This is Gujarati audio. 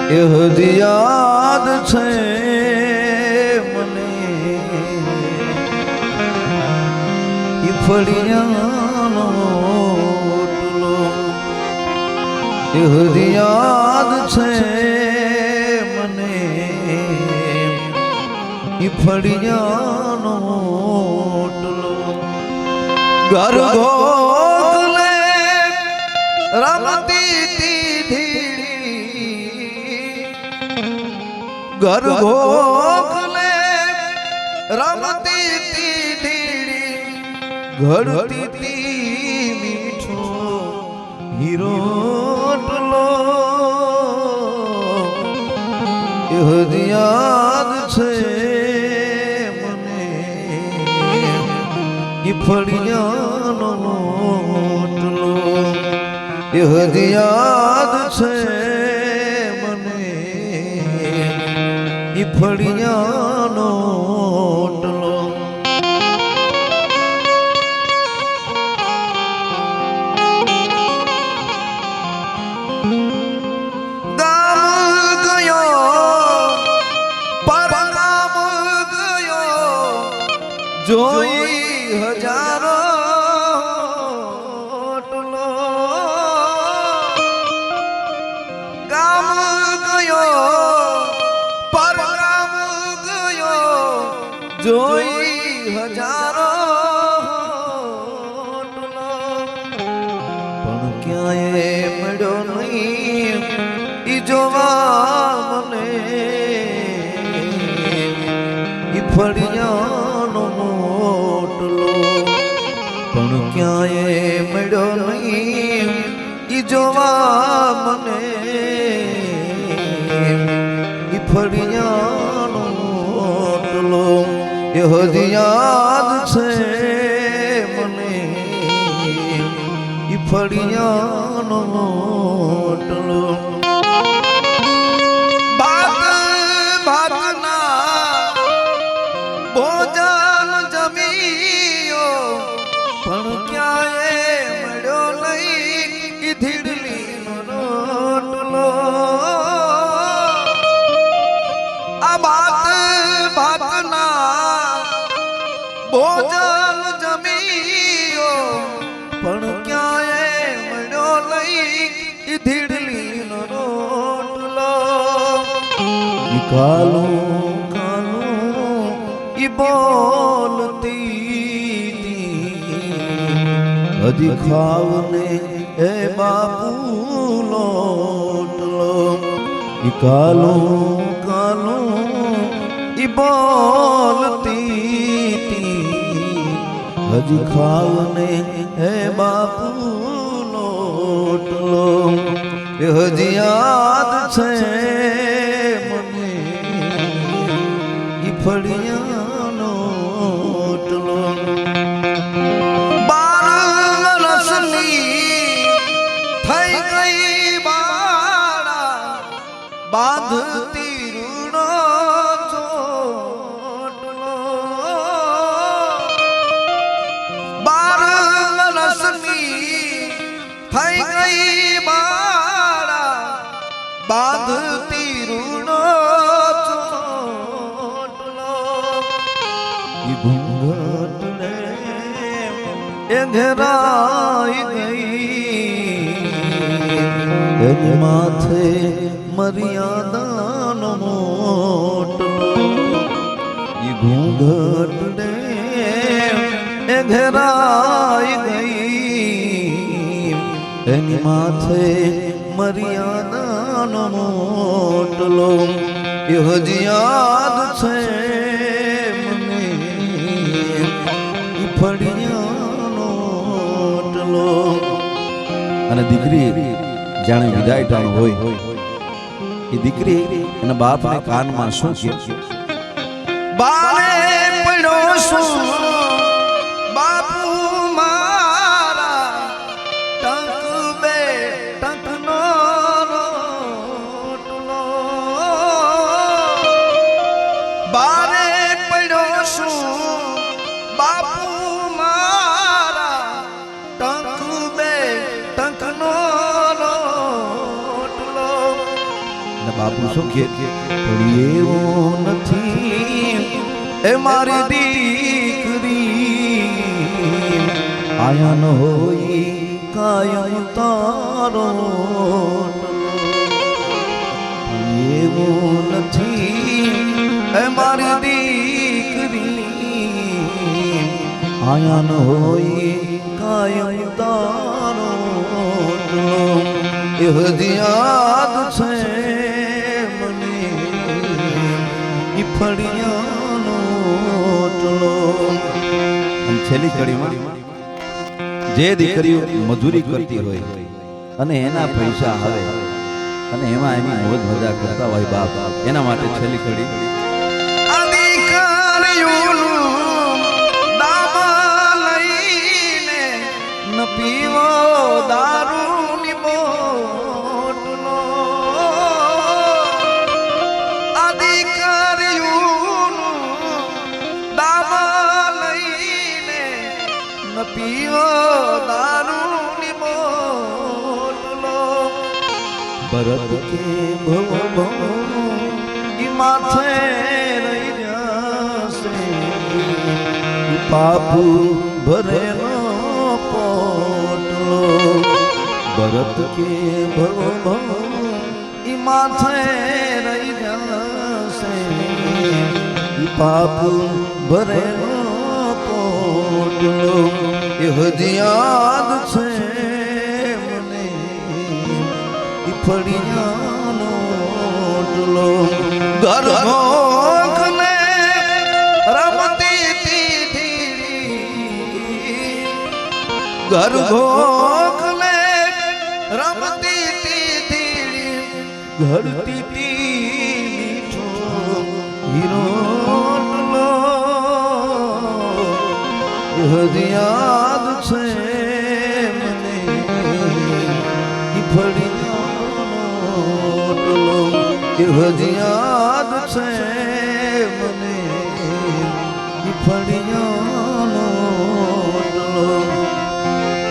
એ હજી યાદ છે મને ઈ ફળિયાનો ઓટલો એ હજી યાદ છે મને ઈ ફળિયાનો ઓટલો ઘર ગોખલે રમતી ઘર ગોખલે રમતી ધીડી ઘડતી મીઠો હીરોટલો એ હજી યાદ છે મને ઈ ફળિયાનો ઓટલો એ હજી યાદ છે ફળિયાનો ઓટલો ગામ ગયો પરગામ ગયો જોઈ હજારો ઓટલો ગામ ગયો જોઈ હજારો પણ ક્યાંય મળ્યો નહીં ઈ જોવા મને ઈ ફળિયાનો ઓટલો પણ ક્યાંય મળ્યો નહીં ઈ જોવા મને ઈ ફળિયાનો ઓટલો એ હજી યાદ છે મને ઈ ફળિયાનો ઓટલો ભાત ભાતના ભોજન જમીયો પણ ક્યાંય મળ્યો નહીં ઈ ધીડલીનો રોટલો આ ભાત ભાતના ભોજન જમીયો પણ ક્યાંય મળ્યો નહીં ઈ ધીડલીનો રોટલો ઈ કાલો કાલો ઈ બોલતી હજી ખાવને એ બાપુ લોટલો ઈ કાલો કાલો ઈ બોલતી હજી ખાવને હે બાપુ લોટલો એ હજી યાદ છે મને ઈ ફળિયાનો ઓટલો 12 વર્ષની થઈ ગઈ બાળા બાંધતી રૂડો ચોટલો 12 વર્ષની થઈ ગઈ બાળા બાંધતી રૂડો ચોટલો ઈ ઘૂંઘટને એ ઘેરાઈ ગઈ એની માથે મર્યાદાનો મોટલો ઈ ઘૂંઘટને એ ઘેરાઈ ગઈ એની માથે મર્યાદાનો મોટલો એ હજી યાદ છે મને ઈ ફળિયાનો ઓટલો અને દીકરી જાણે વિદાય ટાણ હોય એ દીકરી અને બાપને કાનમાં શું કહે બાને પડ્યો શું બાપુ મારા ટંક બે ટંકનો રોટલો બારે પડ્યો શું બાપુ મારા ટંક બે ટંકનો રોટલો બાપુ શું કે પણ એવું નથી એ મારી દીકરી આયા ન હોય કાયમ તારો એવું નથી એ મારી દીકરી આયા ન હોય કાયમ તારો એ હજી યાદ છે મને ઈ ફળિયાનો ટલો. અને છેલ્લી કડીમાં જે દીકરીઓ મજૂરી કરતી હોય અને એના પૈસા આવે અને એમાં એની મોજ મજા કરતા હોય બાપ, એના માટે છેલ્લી કડી પીવો દારૂની બોટલો અધિકારીઓનું દામા લઈને ન પીવો દારૂની બોટલો. ભરત કે ભવો ઈ માથે રહી જશે પાપુ ભરેલો પોટલો. ભરત કે ભવો ઈ માથે રહી જશે ઈ પાપ ભરેલો પોટલો. એ હજી યાદ છે મને ઈ ફળિયાનો ટલો. ગરગોખને રમતી ગરગોખલે રમતી તીડી ઘડતી મીઠો હીરોટલો. હજી યાદ છે મને ઈ ફળિયાનો ટલો. હજી